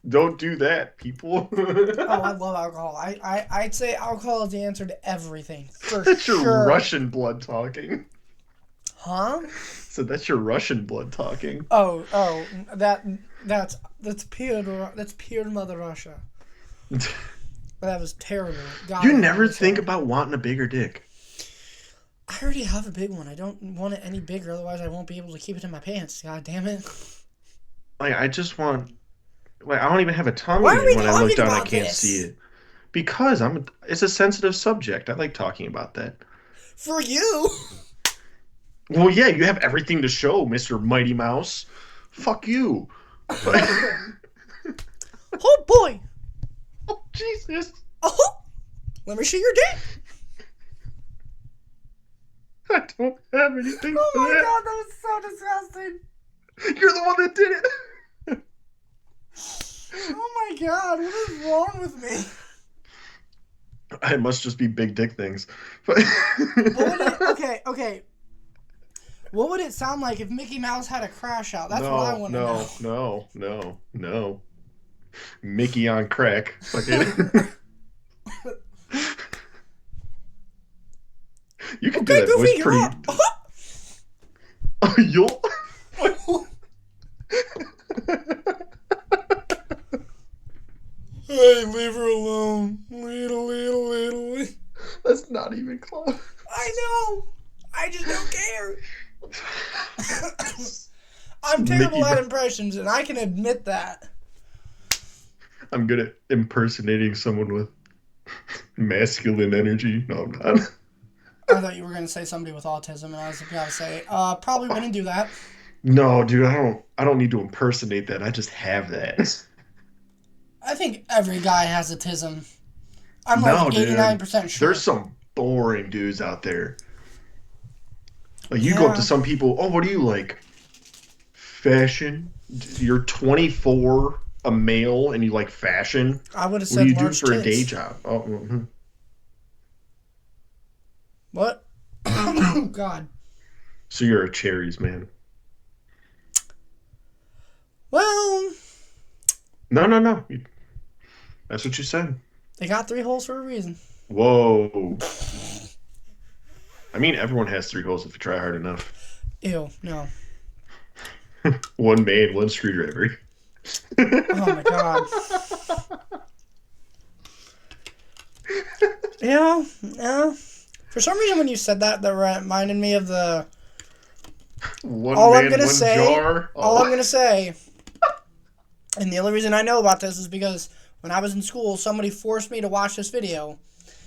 Don't do that, people. Oh, I love alcohol. I'd say alcohol is the answer to everything. For That's your sure. Russian blood talking. Huh? So that's your Russian blood talking. Oh, that that's pure Mother Russia. That was terrible. God, You I hate never think myself. about wanting a bigger dick. I already have a big one. I don't want it any bigger, otherwise I won't be able to keep it in my pants. God damn it. Like I just want like I don't even have a Why tummy are and we when I look talking down I about can't see this? it. Because it's a sensitive subject. I like talking about that. For you? Well, yeah, you have everything to show, Mr. Mighty Mouse. Fuck you. But Oh boy. oh, Jesus. Oh, let me see your dick. I don't have anything Oh for my that. God, that was so disgusting. You're the one that did it. Oh my God, what is wrong with me? It must just be big dick things. But What would it? Okay. What would it sound like if Mickey Mouse had a crash out? That's what I no, want to know. no, no, no, no. Mickey on crack. Fucking. You can do Okay, that voice Goofy, you're pretty. up. Oh, you'll. Hey, leave her alone. Little. That's not even close. I know. I just don't care. I'm terrible Mickey. at impressions, and I can admit that. I'm good at impersonating someone with masculine energy. No, I'm not. I thought you were going to say somebody with autism, and I was going to say, probably wouldn't do that. No, dude, I don't need to impersonate that. I just have that. I think every guy has autism. I'm like No, dude. 89% There's sure. some boring dudes out there. Like you go up to Yeah, some people, "Oh, what do you like? Fashion? You're 24, a male, and you like fashion? I would have What do said you do large for a day tits. job?" Oh, What? Oh, God. so you're a cherries man. Well, No, no, no. That's what you said. they got 3 holes for a reason. Whoa. I mean, everyone has 3 holes if you try hard enough. Ew, no. One man, one screwdriver. Oh, my God. Yeah. For some reason, when you said that, that reminded me of One all I'm man, gonna one say, jar. all I'm Oh. gonna say, And the only reason I know about this is because when I was in school, somebody forced me to watch this video.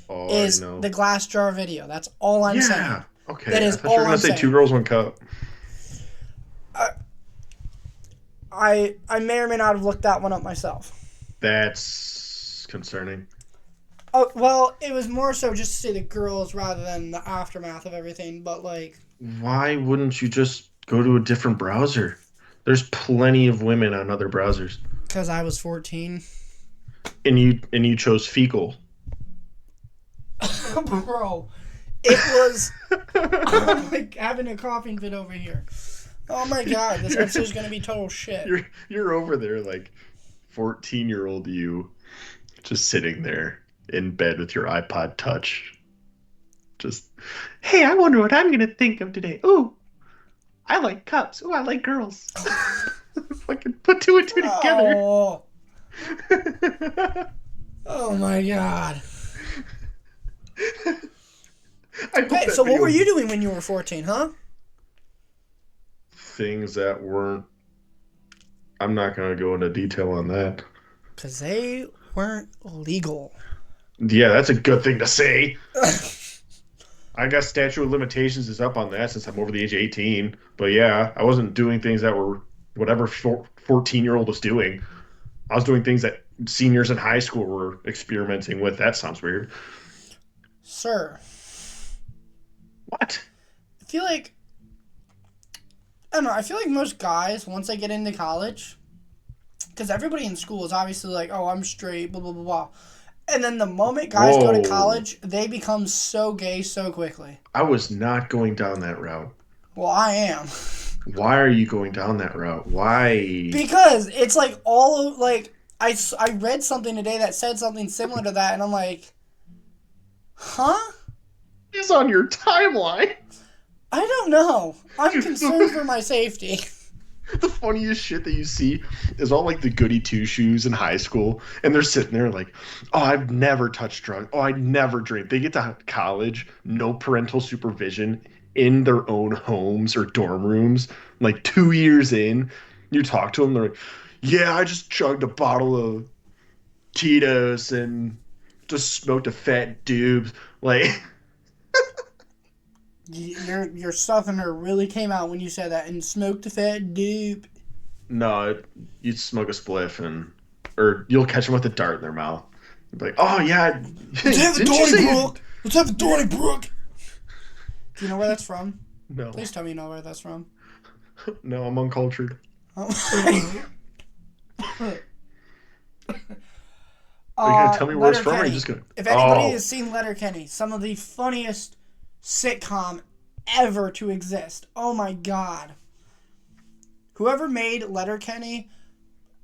Oh, I Is know. the glass jar video. That's all I'm saying. Yeah. That Okay. I is thought you were all gonna I'm say two saying. girls, one cup. I may or may not have looked that one up myself. That's concerning. Oh, well, it was more so just to say the girls rather than the aftermath of everything. But like, Why wouldn't you just go to a different browser? There's plenty of women on other browsers. because I was 14. And you chose fecal. Bro, it was. I'm like having a coughing fit over here. Oh my god, this you're, episode's gonna be total shit. you're over there like 14-year-old you just sitting there in bed with your iPod Touch. Just, hey, I wonder what I'm gonna think of today. Ooh, I like cups. Ooh, I like girls. Fucking put two and two together. Oh, oh my god. I hope Okay, that so what were video- you doing when you were 14, huh? Things that weren't. I'm not gonna go into detail on that. Because they weren't legal. Yeah, that's a good thing to say. I guess statute of limitations is up on that since I'm over the age of 18. But yeah, I wasn't doing things that were whatever 14-year-old was doing. I was doing things that seniors in high school were experimenting with. That sounds weird. Sir, What? I feel like. I don't know, I feel like most guys, once they get into college, because everybody in school is obviously like, oh, I'm straight, blah, blah, blah, blah. And then the moment guys go to Whoa. college, they become so gay so quickly. I was not going down that route. Well, I am. Why are you going down that route? Why? Because it's like all, like, I read something today that said something similar to that, and I'm like, huh? It's on your timeline. I don't know. I'm concerned for my safety. The funniest shit that you see is all like the goody two shoes in high school, and they're sitting there like, "Oh, I've never touched drugs. Oh, I never drink." They get to college, no parental supervision, in their own homes or dorm rooms. Like 2 years in, you talk to them, they're like, "Yeah, I just chugged a bottle of Tito's and just smoked a fat doob." Like, Your southerner really came out when you said that and smoked a fat dupe. no, you'd smoke a spliff or you'll catch them with a dart in their mouth. You'd be like, "Oh yeah, Let's have a didn't you say Donnybrook. Let's have a Donnybrook. Do you know where that's from? no, Please tell me you know where that's from. no, I'm uncultured." Oh. Are you gonna tell me where it's from, or are you Letterkenny. just gonna? If anybody Oh, has seen Letterkenny, some of the funniest sitcom ever to exist. Oh my god. Whoever made Letterkenny,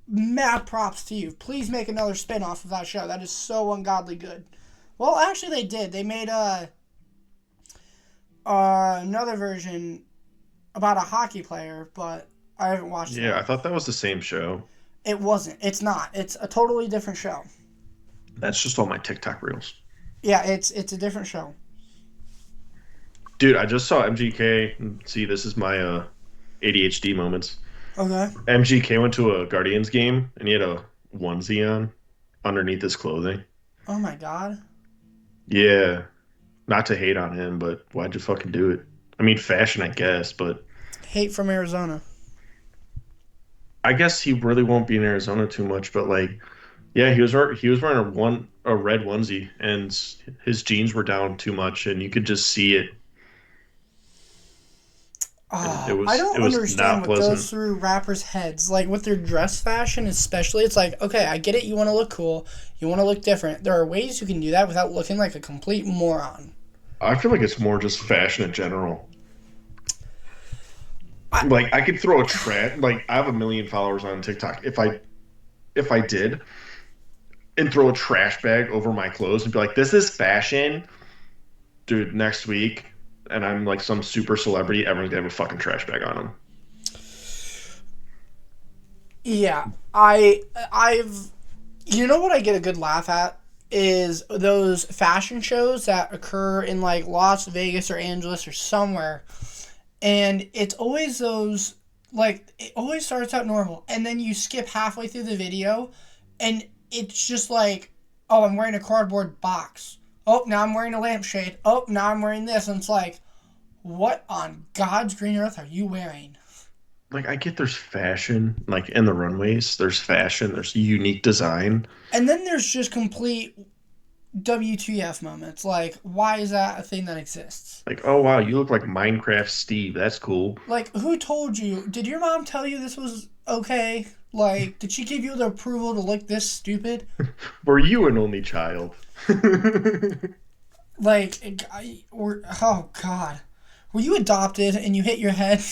mad props to you. Please make another spin-off of that show. That is so ungodly good. Well, actually they did. They made another version about a hockey player, but I haven't watched it. yeah, I thought that was the same show. It wasn't. It's not. It's a totally different show. That's just all my TikTok reels. Yeah, it's a different show. Dude, I just saw MGK. See, this is my ADHD moments. Okay. MGK went to a Guardians game and he had a onesie on underneath his clothing. Oh my god. Yeah, not to hate on him, but why'd you fucking do it? I mean, fashion, I guess, but Hate from Arizona. I guess he really won't be in Arizona too much. But like, yeah, he was wearing a red onesie, and his jeans were down too much, and you could just see it. And I don't it was understand not what pleasant. goes through rappers' heads. Like with their dress fashion, especially. It's like, okay, I get it. You want to look cool. You want to look different. There are ways you can do that without looking like a complete moron. I feel like it's more just fashion in general. Like I could throw a trend. Like I have 1 million followers on TikTok. If I did, and throw a trash bag over my clothes and be like, "This is fashion, dude." Next week, and I'm like some super celebrity, everyone's gonna have a fucking trash bag on them. Yeah, I've you know what I get a good laugh at is those fashion shows that occur in like Las Vegas or Angeles or somewhere, and it's always those Like, it always starts out normal, and then you skip halfway through the video, and it's just like, oh, I'm wearing a cardboard box. Oh, now I'm wearing a lampshade. Oh, now I'm wearing this. And it's like, what on God's green earth are you wearing? Like I get there's fashion, like in the runways, there's fashion, there's unique design. And then there's just complete WTF moments. Like, why is that a thing that exists? Like, oh wow, you look like Minecraft Steve. That's cool. Like, who told you? Did your mom tell you this was okay? Like, did she give you the approval to look this stupid? Were you an only child? Like, or oh God, were you adopted and you hit your head?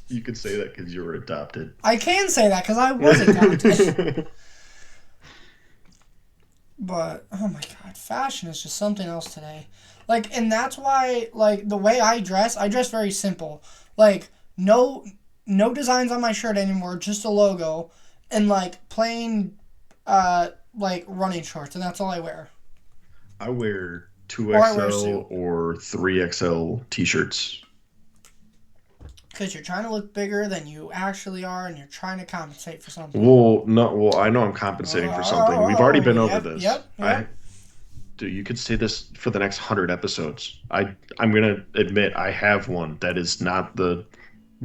You could say that because you were adopted. I can say that because I was adopted. But oh my God, fashion is just something else today. Like, and that's why, like, the way I dress very simple. Like, no designs on my shirt anymore, just a logo, and like plain, like running shorts, and that's all I wear. I wear Or I wear a 2XL suit. or 3XL t-shirts. Because you're trying to look bigger than you actually are, and you're trying to compensate for something. Well, no, well, I know I'm compensating for something. We've already been over Yep, this. yep, yep. Dude, you could say this for the next 100 episodes. I'm gonna admit I have one that is not the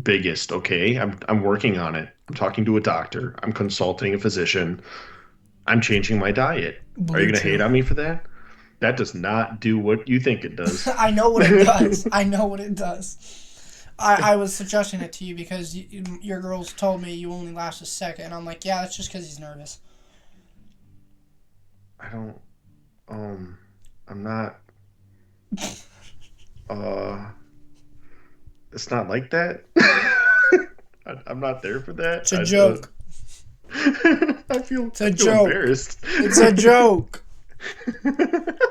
biggest. Okay, I'm working on it. I'm talking to a doctor. I'm consulting a physician. I'm changing my diet. Are you Blue gonna hate Chew. on me for that? That does not do what you think it does. I know what it does. I know what it does. I was suggesting it to you because your girls told me you only last a second. And I'm like, yeah, that's just because he's nervous. I don't. I'm not. Uh, it's not like that. I'm not there for that. It's a joke. It's I a feel joke. embarrassed. It's a joke.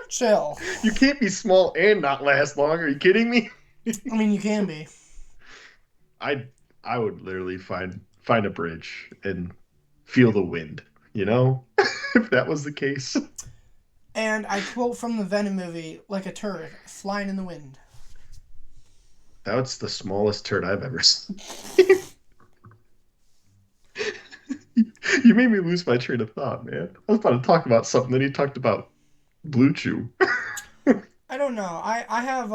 Chill. You can't be small and not last long. Are you kidding me? I mean, you can be. I I would literally find a bridge and feel the wind, you know? If that was the case. And I quote from the Venom movie, like a turd flying in the wind. That's the smallest turd I've ever seen. You made me lose my train of thought, man. I was about to talk about something, then you talked about Blue Chew. I don't know. I have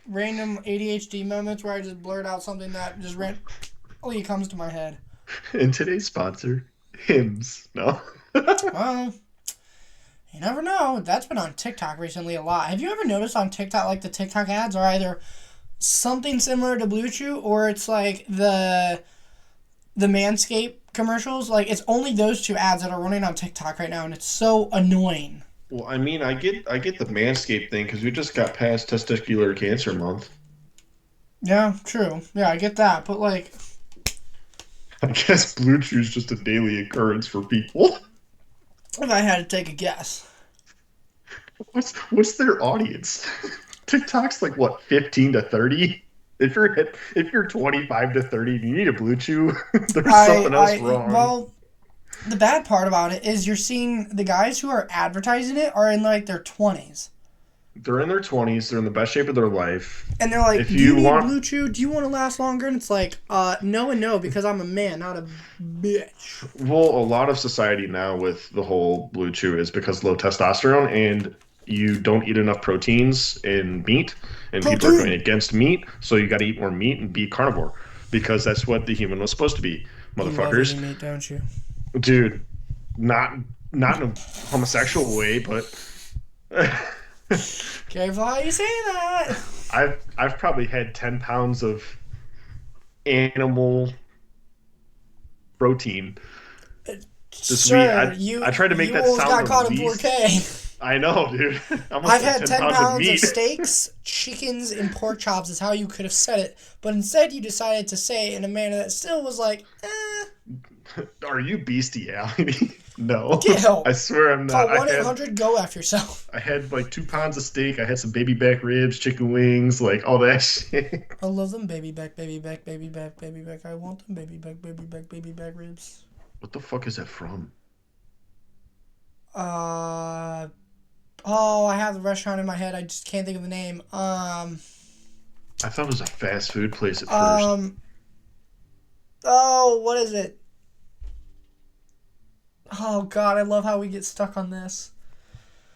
random ADHD moments where I just blurt out something that just randomly comes to my head. And today's sponsor, Hims. No. Well, you never know. That's been on TikTok recently a lot. Have you ever noticed on TikTok, like the TikTok ads are either something similar to Blue Chew or it's like the Manscaped commercials? Like it's only those two ads that are running on TikTok right now, and it's so annoying. Well, I mean, I get the Manscaped thing because we just got past Testicular Cancer Month. Yeah, true. Yeah, I get that, but like, I guess Blue Chew's just a daily occurrence for people. if I had to take a guess, What's their audience? TikTok's like what, 15 to 30? If you're 25 to 30 and you need a Blue Chew, there's something else wrong. well, the bad part about it is you're seeing the guys who are advertising it are in like their 20s. They're in their 20s, they're in the best shape of their life. And they're like, If do you you need want Blue Chew? Do you want to last longer? And it's like, no and no, because I'm a man, not a bitch. Well, a lot of society now with the whole Blue Chew is because low testosterone and you don't eat enough proteins in meat, and people are Protein! going against meat, so you got to eat more meat and be carnivore because that's what the human was supposed to be, You love motherfuckers. eating meat, don't you? Dude, not not in a homosexual way, but Careful how you say that. I've probably had 10 pounds of animal protein this week. Sir, I tried to make you that almost sound got the caught in least. 4K. I know, dude. I almost I've had had 10 of pounds of meat. steaks, chickens, and pork chops is how you could have said it. But instead you decided to say it in a manner that still was like, Are you bestiality? No. Get help. I swear I'm call not. 1-800-GO after yourself. I had like 2 pounds of steak. I had some baby back ribs, chicken wings, like all that shit. I love them baby back, baby back, baby back, baby back. I want them baby back, baby back, baby back ribs. What the fuck is that from? Oh, I have the restaurant in my head. I just can't think of the name. I thought it was a fast food place at first. Um, Oh, what is it? Oh God, I love how we get stuck on this.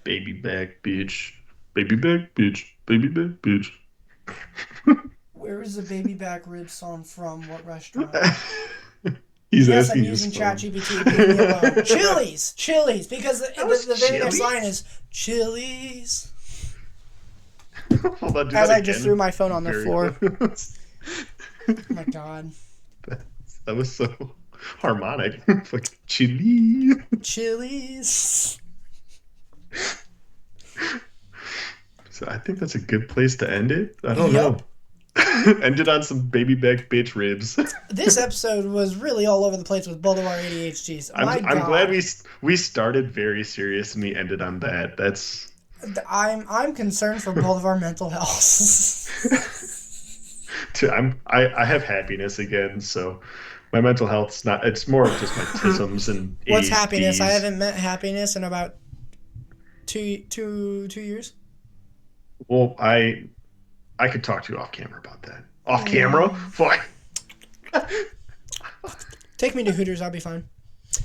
Baby back bitch. Baby back bitch. Baby back bitch. Where is the baby back rib song from? What restaurant? He's Yes, I'm asking his using phone. ChatGPT. Leave me alone. Chili's, Chili's, because That was the very next line Chili's? is Chili's. Hold on, do As that I just threw again. my phone on the Very floor. close. Oh my God. That was so harmonic. Like chili. Chili's. So I think that's a good place to end it. I don't know. Yup. End it on some baby back bitch ribs. This episode was really all over the place with both of our ADHDs. My I'm glad God. we started very serious and we ended on that. That's I'm concerned for both of our mental health. I have happiness again, so my mental health's not, it's more of just my tisms and What's happiness? I ADHDs. haven't met happiness in about 2 years. Well, I could talk to you off camera about that. Off camera? Mm. Fuck. Take me to Hooters. I'll be fine.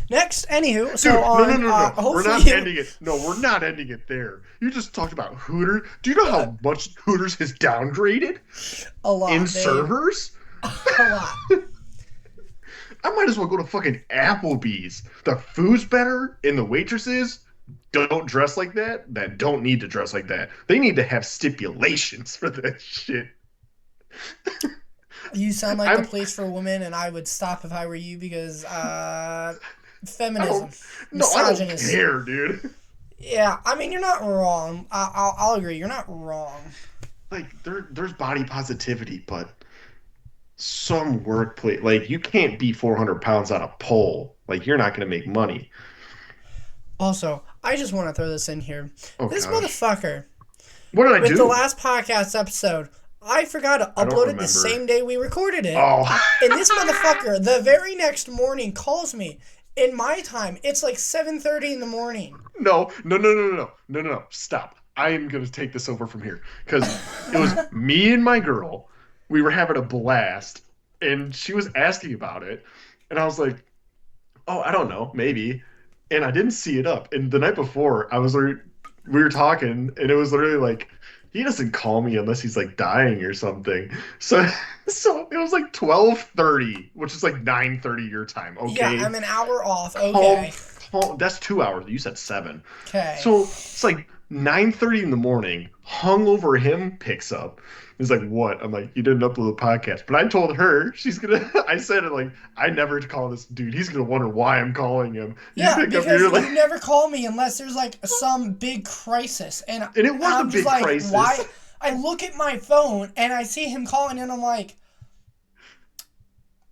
Next, anywho, so Dude, no, no, on no, no. We're hopefully not ending it. No, we're not ending it there. You just talked about Hooters. Do you know uh, how much Hooters has downgraded a in lot. They servers? a lot. I might as well go to fucking Applebee's. The food's better, and the waitresses don't dress like that. That don't need to dress like that. They need to have stipulations for that shit. You sound like the I'm place for women, and I would stop if I were you because I feminism, don't no, I don't misogynist. care, dude. Yeah, I mean you're not wrong. I'll agree. You're not wrong. Like there's body positivity, but some workplace like you can't be 400 pounds on a pole. Like you're not gonna make money. Also, I just want to throw this in here. Oh This gosh. motherfucker What did I with the do? last podcast episode, I forgot to I don't upload it the remember. same day we recorded it. Oh. And this motherfucker, the very next morning, calls me. In my time, it's like 7:30 in the morning. No, no, no, no, no, no, no, no. Stop. I am going to take this over from here because it was me and my girl. We were having a blast, and she was asking about it, and I was like, "Oh, I don't know, maybe." And I didn't see it up. And the night before, we were talking, and it was literally like, he doesn't call me unless he's like dying or something. So, so it was like 12:30, which is like 9:30 your time. Yeah, Okay, I'm an hour off. calm, Okay. calm. That's 2 hours. You said seven. Okay. So it's like 9:30 in the morning. Hungover him picks up. He's like, "What?" I'm like, "You didn't upload the podcast." But I told her she's gonna. I said it like, "I never call this dude. He's gonna wonder why I'm calling him." You Yeah, pick up, because you're you like, never call me unless there's like some big crisis. and it And was a I'm just big like, why? crisis. I look at my phone and I see him calling and I'm like,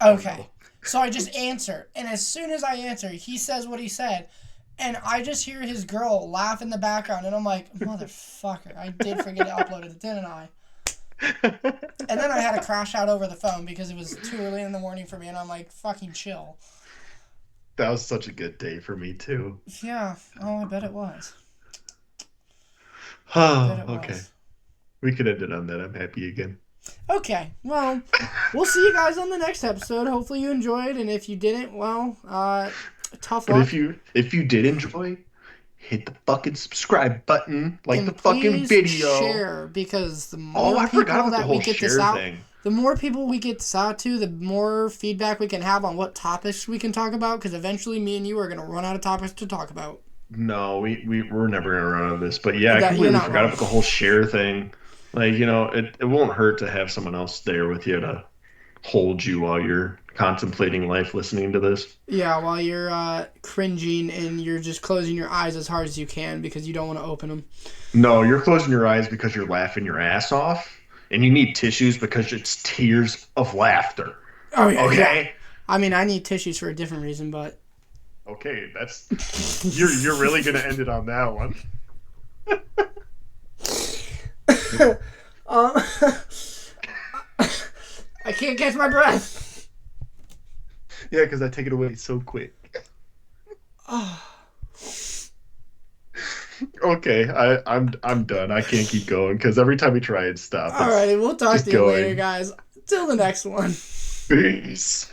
Oh okay. no. So I just answer. And as soon as I answer, he says what he said. And I just hear his girl laugh in the background. And I'm like, motherfucker, I did forget to upload it, didn't I? And then I had to crash out over the phone because it was too early in the morning for me. And I'm like, fucking chill. That was such a good day for me too. Yeah. Oh, I bet it was. I bet Oh, it okay. was. We could end it on that. I'm happy again. Okay, well, we'll see you guys on the next episode. Hopefully you enjoyed, and if you didn't, well, tough But luck. if you did enjoy, hit the fucking subscribe button, like the And fucking please video. share, because the Oh, more I forgot people about the that we whole get this share out, thing. the more people we get this out to, the more feedback we can have on what topics we can talk about, because eventually me and you are going to run out of topics to talk about. No, we're never gonna run out of this. But yeah, I That you're completely not forgot wrong. about the whole share thing. Like, it won't hurt to have someone else there with you to hold you while you're contemplating life listening to this. Yeah, while you're cringing and you're just closing your eyes as hard as you can because you don't want to open them. No, you're closing your eyes because you're laughing your ass off, and you need tissues because it's tears of laughter. Oh, yeah, yeah. Okay? I mean, I need tissues for a different reason, but... Okay, that's you're really gonna end it on that one. um, I can't catch my breath. Yeah, because I take it away so quick. Okay, I'm done. I can't keep going because every time we try and stop, it's Alrighty, we'll talk just to you later, going. guys. Till the next one. Peace.